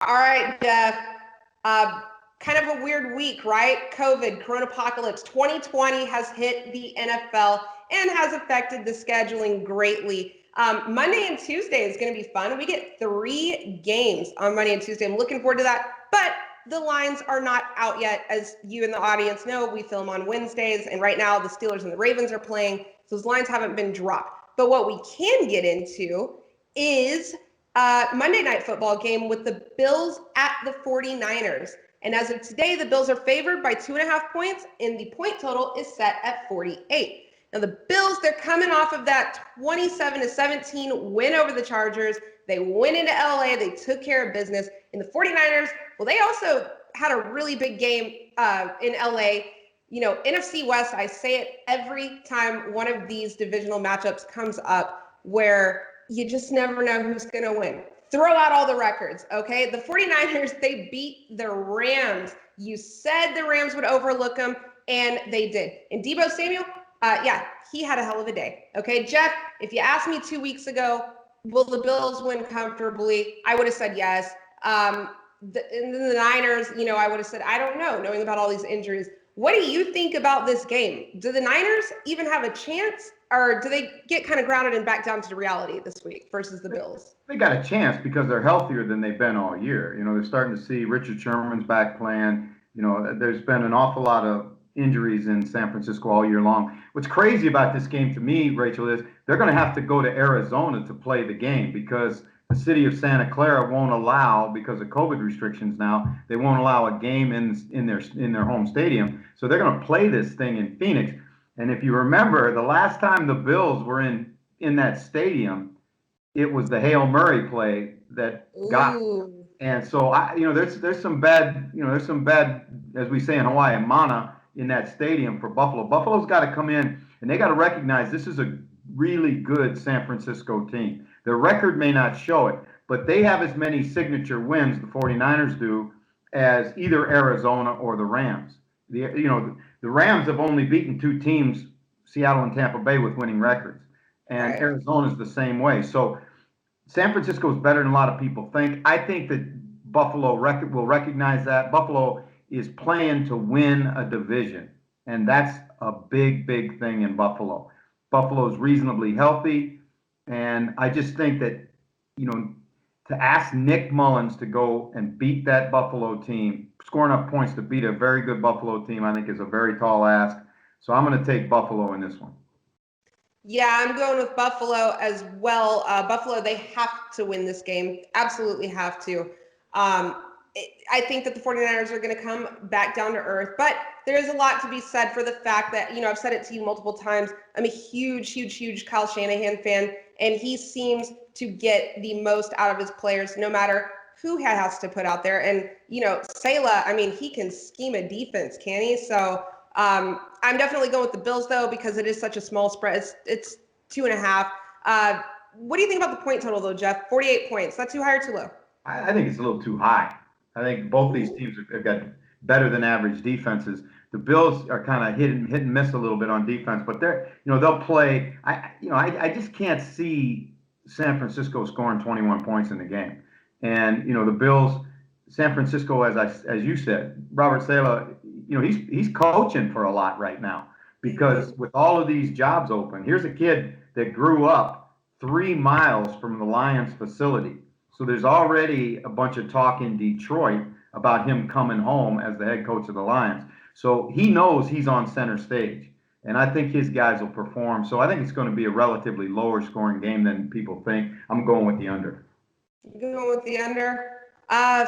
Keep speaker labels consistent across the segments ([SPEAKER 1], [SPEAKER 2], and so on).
[SPEAKER 1] All right, Jeff. Kind of a weird week, right? COVID, coronapocalypse, 2020 has hit the NFL and has affected the scheduling greatly. Monday and Tuesday is going to be fun. We get 3 games on Monday and Tuesday. I'm looking forward to that. But the lines are not out yet. As you and the audience know, we film on Wednesdays. And right now, the Steelers and the Ravens are playing. So those lines haven't been dropped. But what we can get into is Monday Night Football game with the Bills at the 49ers. And as of today, the Bills are favored by 2.5 points, and the point total is set at 48. Now, the Bills, they're coming off of that 27-17 win over the Chargers. They went into LA. They took care of business. And the 49ers, well, they also had a really big game in LA. You know, NFC West, I say it every time one of these divisional matchups comes up where you just never know who's going to win. Throw out all the records, okay? The 49ers, they beat the Rams. You said the Rams would overlook them, and they did. And Deebo Samuel, he had a hell of a day, okay? Jeff, if you asked me 2 weeks ago, will the Bills win comfortably? I would have said yes. The Niners, I would have said, I don't know, knowing about all these injuries. What do you think about this game? Do the Niners even have a chance, or do they get kind of grounded and back down to reality this week versus the Bills?
[SPEAKER 2] They got a chance because they're healthier than they've been all year. They're starting to see Richard Sherman's back playing. There's been an awful lot of injuries in San Francisco all year long. What's crazy about this game to me, Rachel, is they're going to have to go to Arizona to play the game because the city of Santa Clara won't allow, because of COVID restrictions now, they won't allow a game in their home stadium. So they're going to play this thing in Phoenix. And if you remember, the last time the Bills were in that stadium, it was the Hail Murray play that got.
[SPEAKER 1] Ooh.
[SPEAKER 2] And so there's some bad, as we say in Hawaii, mana in that stadium for Buffalo. Buffalo's got to come in and they got to recognize this is a really good San Francisco team. Their record may not show it, but they have as many signature wins, the 49ers do, as either Arizona or the Rams. The Rams have only beaten 2 teams, Seattle and Tampa Bay, with winning records. And
[SPEAKER 1] Right.
[SPEAKER 2] Arizona's the same way. So San Francisco is better than a lot of people think. I think that Buffalo will recognize that. Buffalo is playing to win a division, and that's a big, big thing in Buffalo. Buffalo's reasonably healthy, and I just think that, to ask Nick Mullins to go and beat that Buffalo team, score enough points to beat a very good Buffalo team, I think is a very tall ask. So I'm going to take Buffalo in this one.
[SPEAKER 1] Yeah, I'm going with Buffalo as well. Buffalo, they have to win this game. Absolutely have to. I think that the 49ers are going to come back down to earth, but there is a lot to be said for the fact that, I've said it to you multiple times. I'm a huge, huge, huge Kyle Shanahan fan, and he seems to get the most out of his players, no matter who he has to put out there. And, Salah, he can scheme a defense, can he? So I'm definitely going with the Bills, though, because it is such a small spread. It's 2.5. What do you think about the point total, though, Jeff? 48 points. Is that too high or too low?
[SPEAKER 2] I think it's a little too high. I think both these teams have got better than average defenses. The Bills are kind of hit and miss a little bit on defense, but they'll play. I just can't see San Francisco scoring 21 points in the game. And the Bills, San Francisco, as you said, Robert Saleh, he's coaching for a lot right now because with all of these jobs open, here's a kid that grew up 3 miles from the Lions facility. So there's already a bunch of talk in Detroit about him coming home as the head coach of the Lions. So he knows he's on center stage, and I think his guys will perform. So I think it's going to be a relatively lower scoring game than people think. I'm going with the under.
[SPEAKER 1] You're going with the under? I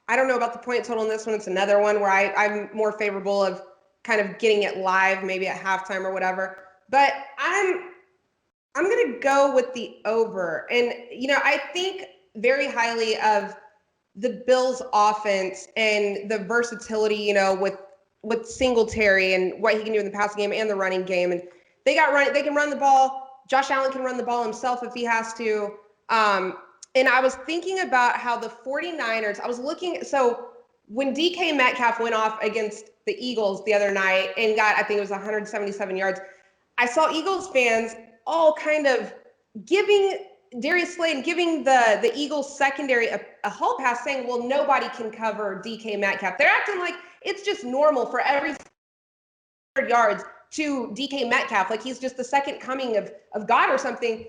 [SPEAKER 1] don't know about the point total in this one. It's another one where I'm more favorable of kind of getting it live, maybe at halftime or whatever. But I'm going to go with the over. And, I think very highly of the Bills offense and the versatility, with Singletary and what he can do in the passing game and the running game. And they can run the ball. Josh Allen can run the ball himself if he has to. And I was thinking about how the 49ers, so when DK Metcalf went off against the Eagles the other night and got, I think it was 177 yards, I saw Eagles fans all kind of giving Darius Slayton giving the Eagles secondary a hall pass, saying, well, nobody can cover DK Metcalf. They're acting like it's just normal for every 100 yards to DK Metcalf, like he's just the second coming of God or something.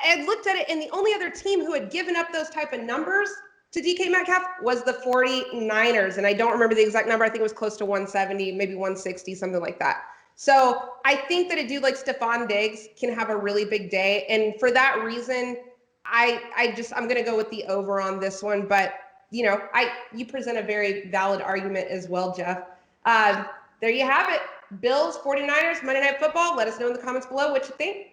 [SPEAKER 1] I looked at it, and the only other team who had given up those type of numbers to DK Metcalf was the 49ers. And I don't remember the exact number. I think it was close to 170, maybe 160, something like that. So I think that a dude like Stephon Diggs can have a really big day. And for that reason, I'm going to go with the over on this one. But, you present a very valid argument as well, Jeff. There you have it. Bills, 49ers, Monday Night Football. Let us know in the comments below what you think.